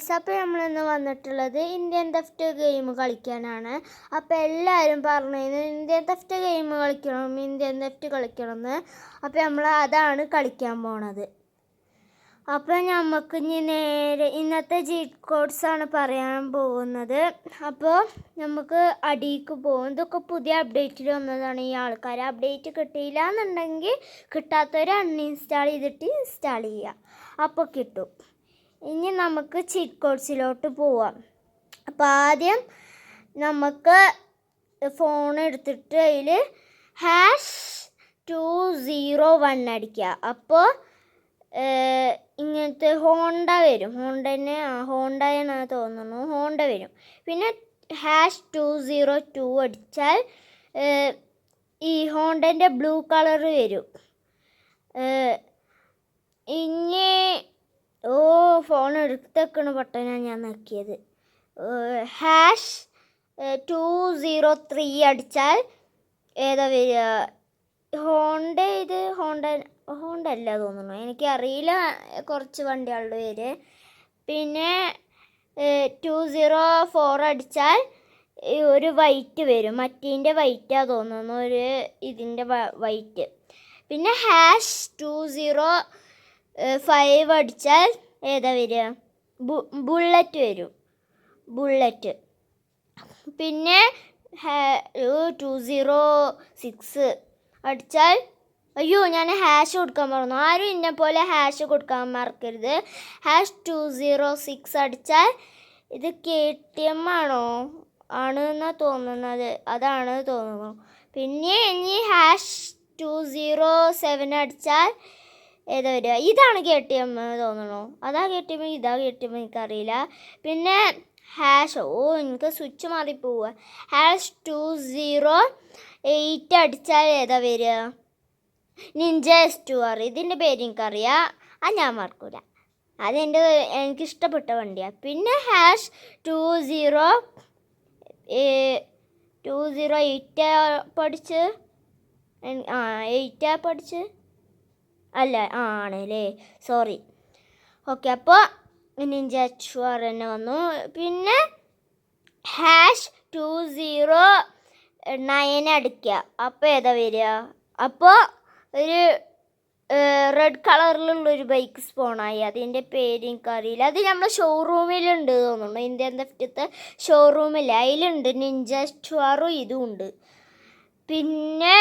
Guys, അപ്പോൾ നമ്മളിന്ന് വന്നിട്ടുള്ളത് ഇന്ത്യൻ തെഫ്റ്റ് ഗെയിം കളിക്കാനാണ്. അപ്പോൾ എല്ലാവരും പറഞ്ഞിരുന്നു ഇന്ത്യൻ തെഫ്റ്റ് ഗെയിം കളിക്കണം, ഇന്ത്യൻ തെഫ്റ്റ് കളിക്കണം എന്ന്. അപ്പോൾ നമ്മൾ അതാണ് കളിക്കാൻ പോണത്. അപ്പോൾ നമുക്ക് ഇനി നേരെ ഇന്നത്തെ ചീറ്റ് കോഡ്സാണ് പറയാൻ പോകുന്നത്. അപ്പോൾ നമുക്ക് അടിയിലേക്ക് പോകും. ഇതൊക്കെ പുതിയ അപ്ഡേറ്റിൽ വന്നതാണ്. ഈ ആൾക്കാർ അപ്ഡേറ്റ് കിട്ടിയില്ല എന്നുണ്ടെങ്കിൽ കിട്ടാത്തവർ അൺഇൻസ്റ്റാൾ ചെയ്തിട്ട് ഇൻസ്റ്റാൾ ചെയ്യുക, അപ്പോൾ കിട്ടും. ഇനി നമുക്ക് ചീറ്റ് കോഡ്സിലോട്ട് പോവാം. അപ്പോൾ ആദ്യം നമുക്ക് ഫോൺ എടുത്തിട്ട് അതിൽ #201 അടിക്കുക. അപ്പോൾ ഇങ്ങനത്തെ ഹോണ്ട വരും. ഹോണ്ടയെന്ന് തോന്നുന്നു, ഹോണ്ട വരും. പിന്നെ #202 അടിച്ചാൽ ഈ ഹോണ്ടൻ്റെ ബ്ലൂ കളർ വരും. ഇനി ഫോൺ എടുത്തേക്കണ ബട്ടനാണ് ഞാൻ നോക്കിയത്. #203 അടിച്ചാൽ ഏതാ വരിക? ഹോണ്ട അല്ല തോന്നുന്നു, എനിക്കറിയില്ല. കുറച്ച് വണ്ടികളുടെ പേര്. പിന്നെ 204 അടിച്ചാൽ ഒരു വൈറ്റ് വരും. മറ്റേൻ്റെ വൈറ്റാണ് തോന്നുന്നു, ഒരു ഇതിൻ്റെ വൈറ്റ്. പിന്നെ #205 അടിച്ചാൽ ഏതാ വരിക? ബുള്ളറ്റ് വരും, ബുള്ളറ്റ്. പിന്നെ 206 അടിച്ചാൽ, അയ്യോ ഞാൻ ഹാഷ് കൊടുക്കാൻ മറന്നു. ആരും ഇന്നെ പോലെ ഹാഷ് കൊടുക്കാൻ മറക്കരുത്. #206 അടിച്ചാൽ ഇത് KTM ആണെന്നാണ് തോന്നുന്നത്, അതാണ് തോന്നുന്നു. പിന്നെ ഇനി #207 അടിച്ചാൽ ഏതാ വരിക? ഇതാണ് KTM തോന്നുന്നു. അതാ KTM, ഇതാ KTM എനിക്കറിയില്ല. പിന്നെ എനിക്ക് സ്വിച്ച് മാറിപ്പോവുക. #208 അടിച്ചാൽ ഏതാ വരിക? Ninja S2R. ഇതിൻ്റെ പേര് എനിക്കറിയാം, അത് ഞാൻ മറക്കൂല, എനിക്കിഷ്ടപ്പെട്ട വണ്ടിയാണ്. പിന്നെ #208 പഠിച്ച് 8 പഠിച്ച് അല്ല ആണല്ലേ, സോറി. ഓക്കെ, അപ്പോൾ നിഞ്ച S2R തന്നെ വന്നു. പിന്നെ #209 അടിക്കുക. അപ്പോൾ ഏതാ വരിക? അപ്പോൾ ഒരു റെഡ് കളറിലുള്ളൊരു ബൈക്ക് സ്പോണായി. അതിൻ്റെ പേര് എനിക്കറിയില്ല. അത് നമ്മുടെ ഷോറൂമിലുണ്ട് തോന്നുന്നു, ഇന്ത്യൻ തെഫ്റ്റത്തെ ഷോറൂമിൽ അതിലുണ്ട്. നിഞ്ച S2R ഇതും ഉണ്ട്. പിന്നെ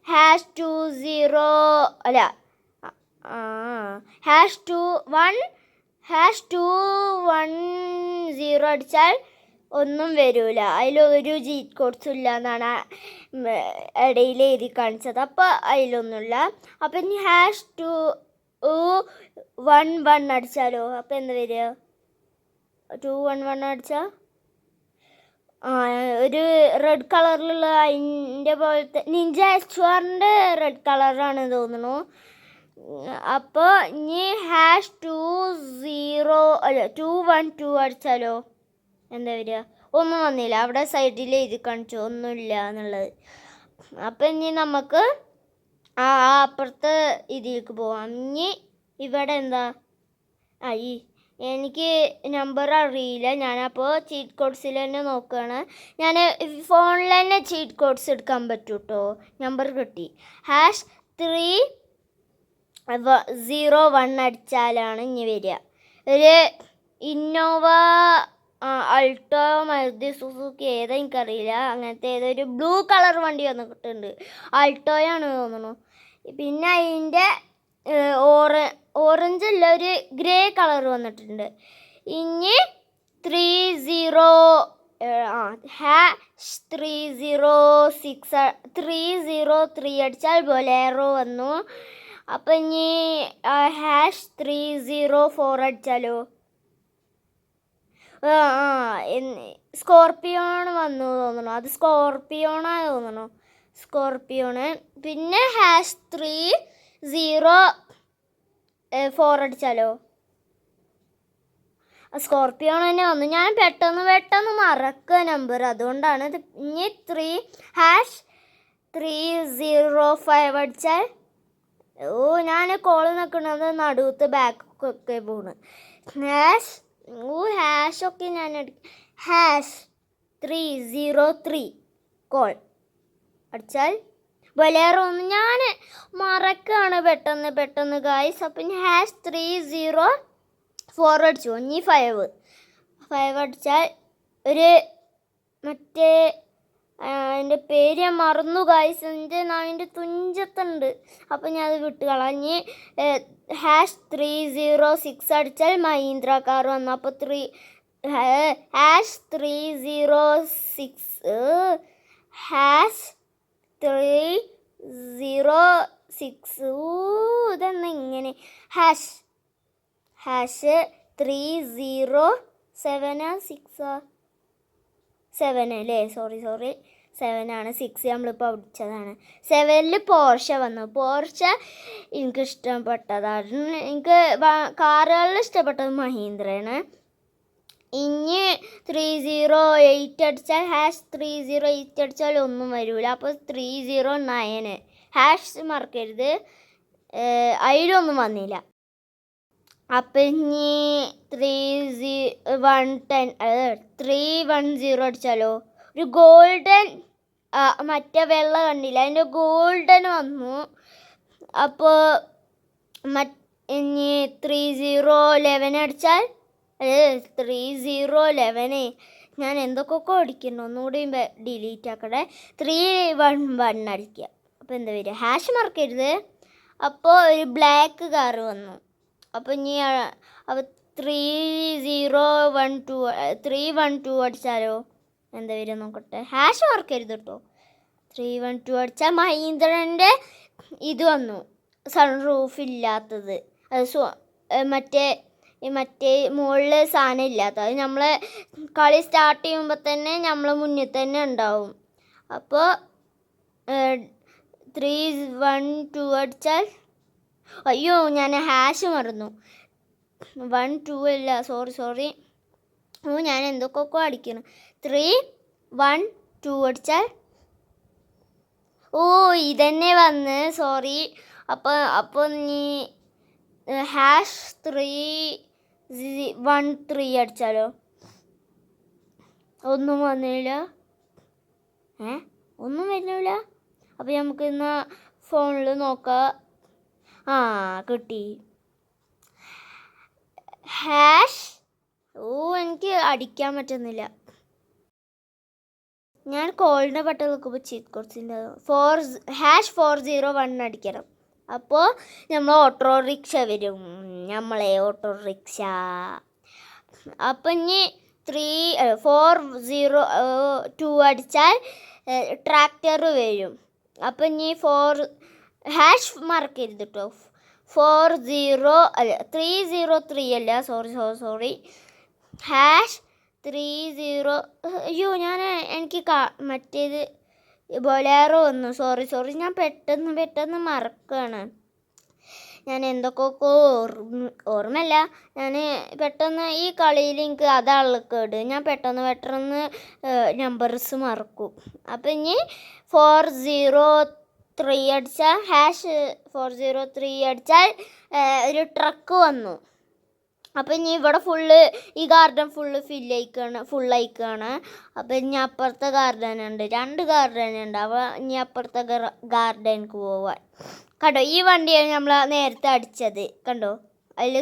#210 അടിച്ചാൽ ഒന്നും വരില്ല. അതിലൊരു ചീറ്റ് കോഡ്സും ഇല്ല എന്നാണ് ഇടയിൽ എഴുതി കാണിച്ചത്. അപ്പോൾ അതിലൊന്നുമില്ല. അപ്പം ഇനി #211 അടിച്ചാലോ? അപ്പോൾ എന്താ വരിക? 211 അടിച്ചാൽ ഒരു റെഡ് കളറിലുള്ള അതിൻ്റെ പോലത്തെ നിഞ്ച S2Rൻ്റെ റെഡ് കളറാണ് തോന്നുന്നു. അപ്പോൾ ഇനി #212 അടിച്ചാലോ? എന്താ വരിക? ഒന്നും വന്നില്ല, അവിടെ സൈഡിൽ എഴുതി കാണിച്ചു ഒന്നുമില്ല എന്നുള്ളത്. അപ്പം ഇനി നമുക്ക് അപ്പുറത്തെ ഇതിലേക്ക് പോവാം. ഇനി ഇവിടെ എന്താ? എനിക്ക് നമ്പർ അറിയില്ല. ഞാനപ്പോൾ ചീറ്റ് കോഡ്സിൽ തന്നെ നോക്കുകയാണ്. ഞാൻ ഫോണിൽ തന്നെ ചീറ്റ് കോഡ്സ് എടുക്കാൻ പറ്റും കേട്ടോ. നമ്പർ കിട്ടി. #301 അടിച്ചാലാണ് ഇനി വരിക. ഒരു ഇന്നോവ അൾട്ടോ, മാരുതി സുസുക്കി, ഏതാ എനിക്കറിയില്ല, അങ്ങനത്തെ ഏതൊരു ബ്ലൂ കളർ വണ്ടി വന്നിട്ടുണ്ട്. ആൾട്ടോയാണ് തോന്നുന്നു. പിന്നെ അതിൻ്റെ ഓറഞ്ച് അല്ല, ഒരു ഗ്രേ കളർ വന്നിട്ടുണ്ട്. ഇനി 303 അടിച്ചാൽ ബൊലേറോ വന്നു. അപ്പം ഇനി #304 അടിച്ചാലോ? സ്കോർപ്പിയോൺ വന്നു തോന്നുന്നു, അത് സ്കോർപ്പിയോണാണ് തോന്നുന്നു, സ്കോർപ്പിയോണ്. പിന്നെ #304 അടിച്ചാലോ? സ്കോർപ്പിയോൺ തന്നെ വന്നു. ഞാൻ പെട്ടെന്ന് മറക്കുക നമ്പർ, അതുകൊണ്ടാണ്. ഇനി #305 അടിച്ചാൽ ഞാൻ കോള് നിൽക്കുന്നത് നടുവത്ത് ബാക്കൊക്കെ പോണ്. ഹാഷൊക്കെ ഞാൻ #303 കോൾ അടിച്ചാൽ വേറെ ഒന്ന് ഞാൻ മറക്കാണ് പെട്ടെന്ന് ഗായ്സ്. അപ്പം #304 അടിച്ചു. ഇനി 5 അടിച്ചാൽ ഒരു മറ്റേ അതിൻ്റെ പേര് ഞാൻ മറന്നു ഗായ്സ്. എൻ്റെ നാവിൻ്റെ തുഞ്ചത്തുണ്ട്. അപ്പം ഞാൻ അത് വിട്ട് കളഞ്ഞ് #306 അടിച്ചാൽ മഹീന്ദ്ര കാർ വന്നു. അപ്പോൾ #306 ഇതെന്നാ ഇങ്ങനെ #307 അല്ലേ? സോറി 7 ആണ്. 6 നമ്മളിപ്പോൾ അടിച്ചതാണ്. 7ൽ പോർഷ വന്നു. പോർഷ എനിക്ക് ഇഷ്ടപ്പെട്ടതാണ്. എനിക്ക് കാറുകളിൽ ഇഷ്ടപ്പെട്ടത് മഹീന്ദ്രയാണ്. ഇനി 308 അടിച്ചാൽ #308 അടിച്ചാൽ ഒന്നും വരില്ല. അപ്പോൾ 309 # മറക്കരുത്. അതിലൊന്നും വന്നില്ല. അപ്പം ഇനി 310 അടിച്ചാലോ? ഒരു ഗോൾഡൻ മറ്റേ വെള്ള കണ്ടില്ല, അതിൻ്റെ ഗോൾഡൻ വന്നു. അപ്പോൾ ഇനി 3011 അടിച്ചാൽ 3011 ഞാൻ എന്തൊക്കെ അടിക്കുന്നു. ഒന്നുകൂടി ഡിലീറ്റ് ആക്കട്ടെ. 311 അടിക്കുക. അപ്പോൾ എന്താ വരിക? # മറക്കരുത്. അപ്പോൾ ഒരു ബ്ലാക്ക് കാർ വന്നു. അപ്പോൾ ഇനി 312 അടിച്ചാലോ? എന്താ വരിക നോക്കട്ടെ. # മറക്കരുത് കേട്ടോ. 312 അടിച്ചാൽ മഹീന്ദ്രൻ്റെ ഇത് വന്നു, സൺറൂഫ് ഇല്ലാത്തത്. അത് മറ്റേ മുകളിൽ സാധനം ഇല്ലാത്തത്. അത് നമ്മൾ കളി സ്റ്റാർട്ട് ചെയ്യുമ്പോൾ തന്നെ നമ്മളെ മുന്നിൽ തന്നെ ഉണ്ടാവും. അപ്പോൾ 312 അടിച്ചാൽ അയ്യോ ഞാൻ # മറന്നു. 12 അല്ല, സോറി. ഞാൻ എന്തൊക്കെ അടിക്കണം. 312 അടിച്ചാൽ ഇതന്നെ വന്ന്. സോറി. അപ്പോൾ നീ #313 അടിച്ചാലോ? ഒന്നും വന്നില്ല. ഒന്നും വരുന്നില്ല. അപ്പോൾ നമുക്ക് ഇന്ന് ഫോണിൽ നോക്കാം. കിട്ടി. എനിക്ക് അടിക്കാൻ പറ്റുന്നില്ല. ഞാൻ കോളിൻ്റെ ബട്ടൺ നോക്കുമ്പോൾ ചീറ്റ് കോഡ്സിൻ്റെ #401 അടിക്കണം. അപ്പോൾ നമ്മൾ ഓട്ടോറിക്ഷ വരും. ഓട്ടോറിക്ഷ. അപ്പം ഇനി 402 അടിച്ചാൽ ട്രാക്ടർ വരും. അപ്പം ഇനി # മറക്കരുത് കേട്ടോ. 303 അല്ല, സോറി. #30 അയ്യോ എനിക്ക് മറ്റേത് ബൊലേറോ വന്നു. സോറി. ഞാൻ പെട്ടെന്ന് മറക്കുകയാണ്. ഞാൻ എന്തൊക്കെ ഓർമ്മയില്ല. ഞാൻ പെട്ടെന്ന് ഈ കളിയിൽ എനിക്ക് അതാളക്കേട്. ഞാൻ പെട്ടെന്ന് നമ്പേഴ്സ് മറക്കും. അപ്പം ഇനി 403 അടിച്ചാൽ #403 അടിച്ചാൽ ഒരു ട്രക്ക് വന്നു. അപ്പം ഇനി ഇവിടെ ഈ ഗാർഡൻ ഫുള്ളായിക്കാണ്. അപ്പം ഇനി അപ്പുറത്തെ ഗാർഡൻ ഉണ്ട്, 2 ഗാർഡൻ ഉണ്ട്. അപ്പോൾ ഇനി അപ്പുറത്തെ ഗാർഡനിക്ക് പോവാൻ. കണ്ടോ, ഈ വണ്ടിയാണ് നമ്മൾ നേരത്തെ അടിച്ചത്. കണ്ടോ, അതിൽ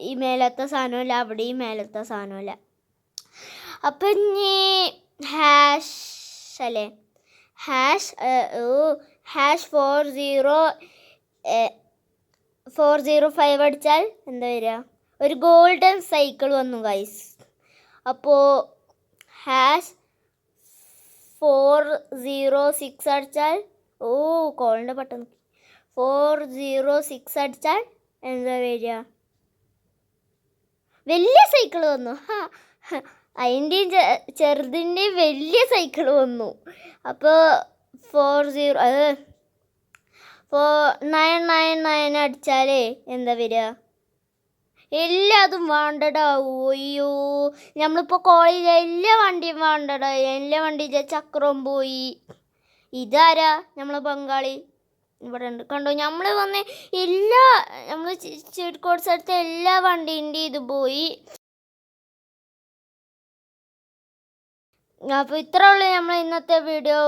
ഈ മേലത്തെ സാധനമില്ല, അവിടെ ഈ മേലത്തെ സാധനമില്ല. അപ്പം ഇനി അല്ലേ #405 അടിച്ചാൽ എന്താ വരിക? ഒരു ഗോൾഡൻ സൈക്കിൾ വന്നു ഗൈസ്. അപ്പോൾ #406 അടിച്ചാൽ കോളിൻ്റെ ബട്ടൺ 406 അടിച്ചാൽ എന്താ വരിക? വലിയ സൈക്കിൾ വന്നു. അതിൻ്റെയും ചെറുതിൻ്റെയും വലിയ സൈക്കിൾ വന്നു. അപ്പോൾ 999 അടിച്ചാലേ എന്താ വരിക? എല്ലാതും വാണ്ടഡാവും. അയ്യോ, നമ്മളിപ്പോൾ കോളേജിൽ എല്ലാ വണ്ടിയും വാണ്ടഡായി. എല്ലാ വണ്ടിയും ചക്രവും പോയി. ഇതാരാ? നമ്മളെ ബംഗാളി. ഇവിടെ ഉണ്ട് കണ്ടോ. നമ്മൾ വന്ന് എല്ലാ നമ്മൾ ചീട്ട് സ്ഥലത്തെ എല്ലാ വണ്ടീൻ്റെ ഇത് പോയി. അപ്പോൾ ഇത്ര ഉള്ളൂ നമ്മൾ ഇന്നത്തെ വീഡിയോ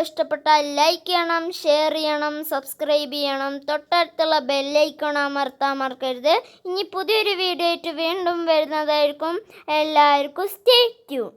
ഇഷ്ടപ്പെട്ടാൽ ലൈക്ക് ചെയ്യണം, ഷെയർ ചെയ്യണം, സബ്സ്ക്രൈബ് ചെയ്യണം, തൊട്ടടുത്തുള്ള ബെല്ലൈക്കൺ അമർത്താൻ മറക്കരുത്. ഇനി പുതിയൊരു വീഡിയോ ആയിട്ട് വീണ്ടും വരുന്നതായിരിക്കും. എല്ലാവർക്കും സ്റ്റേ ട്യൂൺ.